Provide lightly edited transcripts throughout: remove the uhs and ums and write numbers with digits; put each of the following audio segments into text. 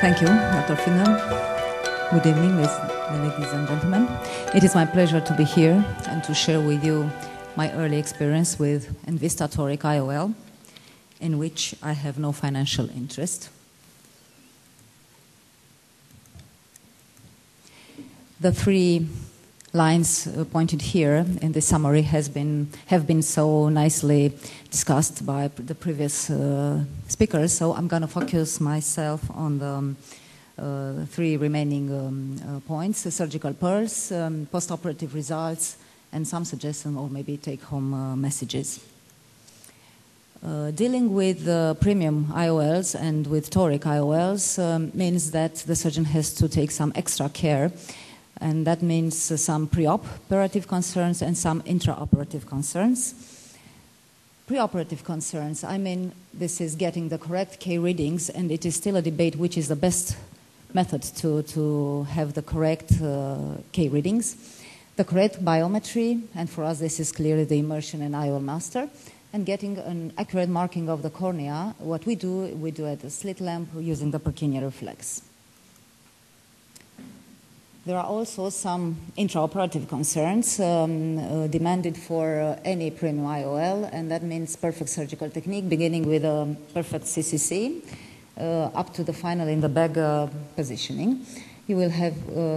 Thank you, Dr. Finger. Good evening, ladies and gentlemen. It is my pleasure to be here and to share with you my early experience with Envista Toric IOL, in which I have no financial interest. The three lines pointed here in the summary have been so nicely discussed by the previous speakers, so I'm going to focus myself on the three remaining points: the surgical pearls, post-operative results, and some suggestions or maybe take-home messages. Dealing with premium IOLs and with toric IOLs means that the surgeon has to take some extra care. And that means some pre-operative concerns and some intraoperative concerns. Pre-operative concerns, I mean, this is getting the correct K readings, and it is still a debate which is the best method to have the correct K readings. The correct biometry, and for us this is clearly the immersion and IOL master, and getting an accurate marking of the cornea. What we do at the slit lamp using the Purkinje reflex. There are also some intraoperative concerns demanded for any premium IOL, and that means perfect surgical technique, beginning with a perfect CCC, up to the final in the bag positioning. You will have,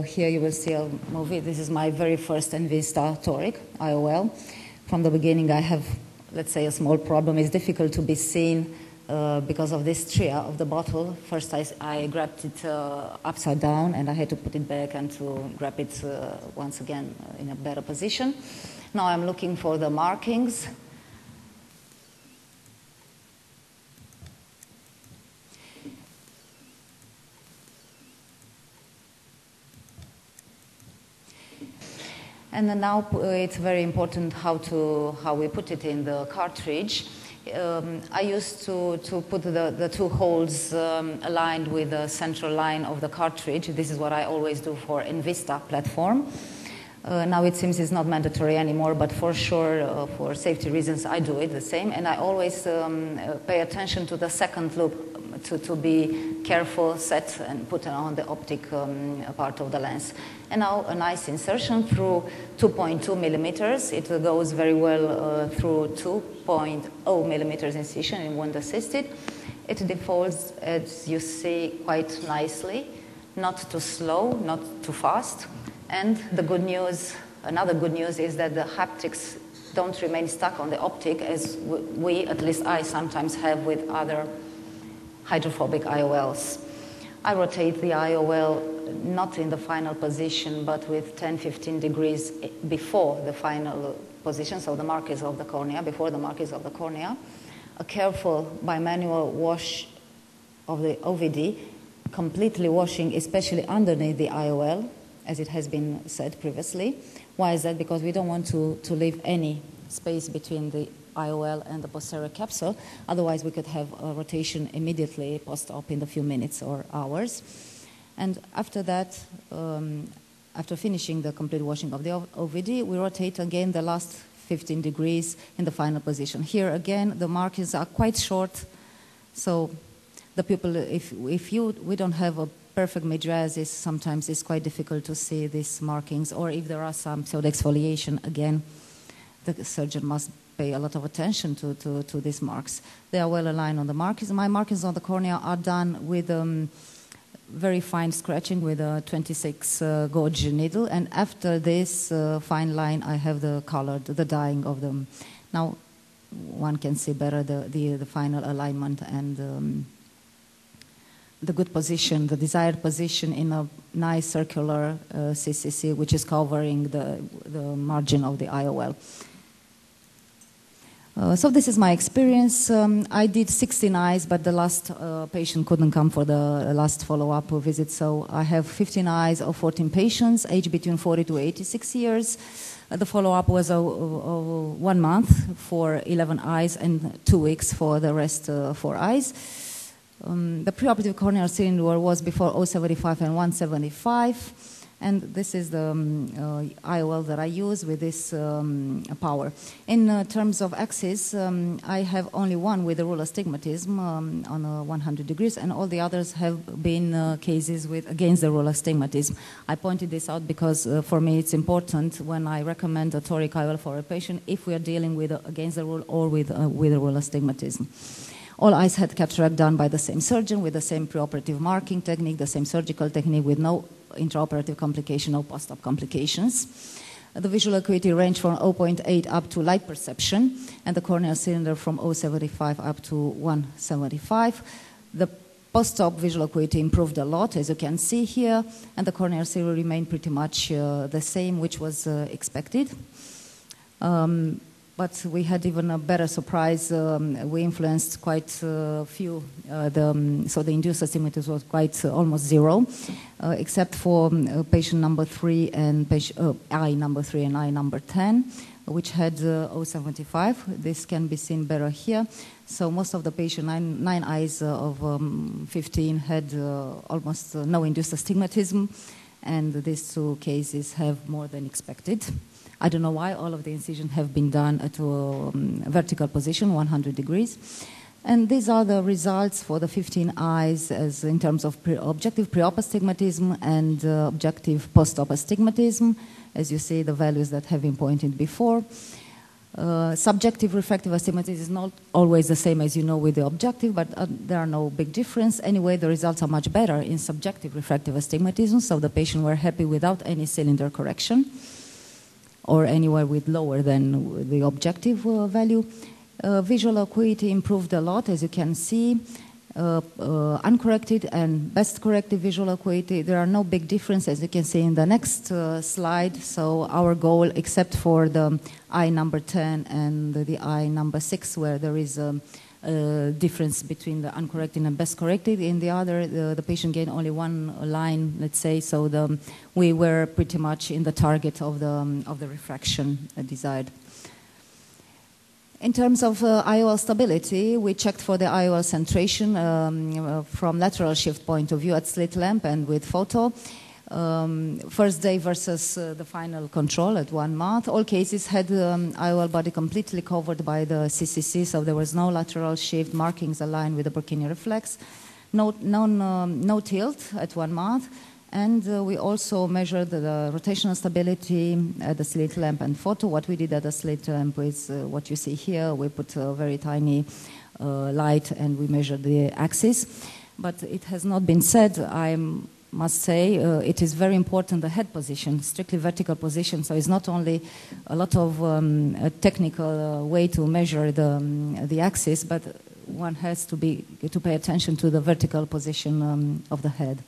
here you will see a movie. This is my very first Envista Toric IOL. From the beginning I have, let's say, a small problem. It's difficult to be seen because of this tria of the bottle. First I grabbed it upside down, and I had to put it back and to grab it once again in a better position. Now I'm looking for the markings. And then now it's very important how we put it in the cartridge. I used to put the two holes aligned with the central line of the cartridge. This is what I always do for Envista platform. Now it seems it's not mandatory anymore, but for sure, for safety reasons, I do it the same. And I always pay attention to the second loop to be careful, set, and put on the optic part of the lens. And now a nice insertion through 2.2 millimeters. It goes very well through 2.0 millimeters incision in wound assisted. It defolds, as you see, quite nicely, not too slow, not too fast. And the good news, another good news, is that the haptics don't remain stuck on the optic, as we, at least I, sometimes have with other hydrophobic IOLs. I rotate the IOL not in the final position, but with 10-15 degrees before the final position, so the markings of the cornea, before the markings of the cornea. A careful bimanual wash of the OVD, completely washing, especially underneath the IOL, as it has been said previously. Why is that? Because we don't want to leave any space between the IOL and the posterior capsule. Otherwise, we could have a rotation immediately post-op in a few minutes or hours. And after that, after finishing the complete washing of the OVD, we rotate again the last 15 degrees in the final position. Here again, the markings are quite short, so the pupil, we don't have a perfect mydriasis, sometimes it's quite difficult to see these markings, or if there are some pseudoexfoliation, again, the surgeon must pay a lot of attention to these marks. They are well aligned on the markings. My markings on the cornea are done with very fine scratching with a 26 gauge needle, and after this fine line I have the colored, the dyeing of them. Now one can see better the final alignment and the good position, the desired position in a nice circular CCC, which is covering the margin of the IOL. So this is my experience. I did 16 eyes, but the last patient couldn't come for the last follow-up visit, so I have 15 eyes of 14 patients, age between 40 to 86 years. The follow-up was 1 month for 11 eyes and 2 weeks for the rest 4 eyes. The preoperative corneal cylinder was before 075 and 175. And this is the IOL that I use with this power. In terms of axis, I have only one with a rule astigmatism on 100 degrees, and all the others have been cases with against the rule astigmatism. I pointed this out because for me it's important when I recommend a toric IOL for a patient if we are dealing with against the rule or with a rule astigmatism. All eyes had cataract done by the same surgeon with the same preoperative marking technique, the same surgical technique with no intraoperative complication, no post-op complications. The visual acuity ranged from 0.8 up to light perception, and the corneal cylinder from 0.75 up to 1.75. The post-op visual acuity improved a lot, as you can see here, and the corneal cylinder remained pretty much the same, which was expected. But we had even a better surprise. We influenced quite a few. So the induced astigmatism was quite almost zero, except for patient number 3 and eye number 3 and eye number 10, which had 0.75. This can be seen better here. So most of the patient, 9 eyes of 15, had almost no induced astigmatism, and these 2 cases have more than expected. I don't know why all of the incisions have been done at a vertical position, 100 degrees. And these are the results for the 15 eyes as in terms of objective pre-op astigmatism and objective post-op astigmatism. As you see, the values that have been pointed before. Subjective refractive astigmatism is not always the same as you know with the objective, but there are no big difference. Anyway, the results are much better in subjective refractive astigmatism, so the patient were happy without any cylinder correction, or anywhere with lower than the objective value. Visual acuity improved a lot, as you can see. Uncorrected and best corrected visual acuity, there are no big differences, as you can see in the next slide. So our goal, except for the eye number 10 and the eye number 6, where there is a difference between the uncorrected and best corrected. In the other, the patient gained only 1 line, let's say, so we were pretty much in the target of the refraction desired. In terms of IOL stability, we checked for the IOL centration from lateral shift point of view at slit lamp and with photo. First day versus the final control at 1 month. All cases had IOL body completely covered by the CCC, so there was no lateral shift, markings aligned with the Burkinia reflex, no tilt at 1 month, and we also measured the rotational stability at the slit lamp and photo. What we did at the slit lamp is what you see here. We put a very tiny light and we measured the axis, but it has not been said, must say, it is very important, the head position, strictly vertical position, so it's not only a lot of a technical way to measure the axis, but one has to pay attention to the vertical position of the head.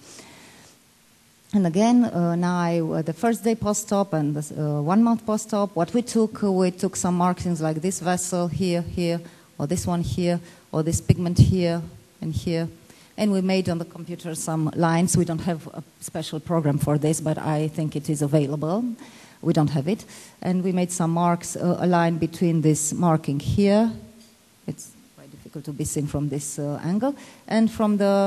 And again, now the first day post-op and the 1 month post-op, what we took some markings like this vessel here, or this one here, or this pigment here and here. And we made on the computer some lines. We don't have a special program for this, but I think it is available. We don't have it. And we made some marks, a line between this marking here. It's quite difficult to be seen from this angle. And from the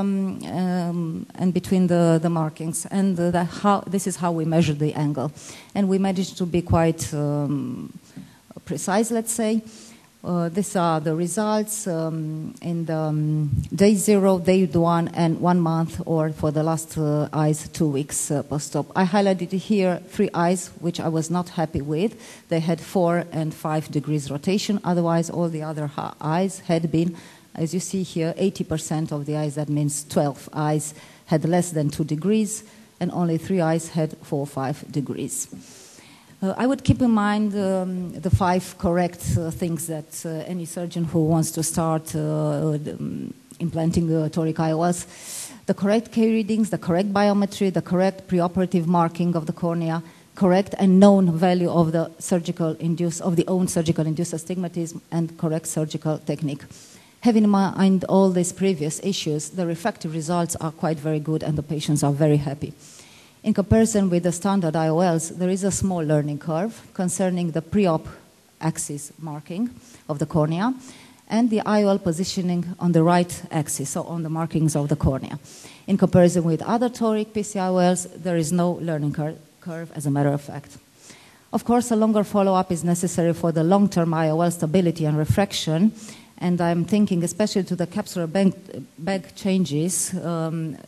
and between the markings. And this is how we measured the angle. And we managed to be quite precise, let's say. These are the results in the day 0, day 1, and 1 month, or for the last eyes, 2 weeks post-op. I highlighted here 3 eyes, which I was not happy with. They had 4 and 5 degrees rotation. Otherwise, all the other eyes had been, as you see here, 80% of the eyes, that means 12 eyes, had less than 2 degrees, and only 3 eyes had 4 or 5 degrees. I would keep in mind the 5 correct things that any surgeon who wants to start implanting toric IOLs: the correct K readings, the correct biometry, the correct preoperative marking of the cornea, correct and known value of the own surgical induced astigmatism, and correct surgical technique. Having in mind all these previous issues, the refractive results are quite very good and the patients are very happy. In comparison with the standard IOLs, there is a small learning curve concerning the pre-op axis marking of the cornea. and the IOL positioning on the right axis, so on the markings of the cornea. In comparison with other toric PC-IOLs, there is no learning curve, as a matter of fact. Of course, a longer follow-up is necessary for the long-term IOL stability and refraction, and I'm thinking especially to the capsular bag changes.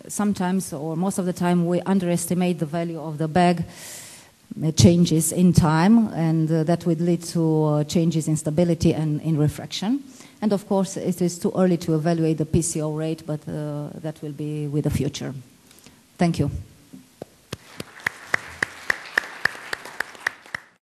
Sometimes, or most of the time, we underestimate the value of the bag changes in time, and that would lead to changes in stability and in refraction. And of course, it is too early to evaluate the PCO rate, but that will be with the future. Thank you.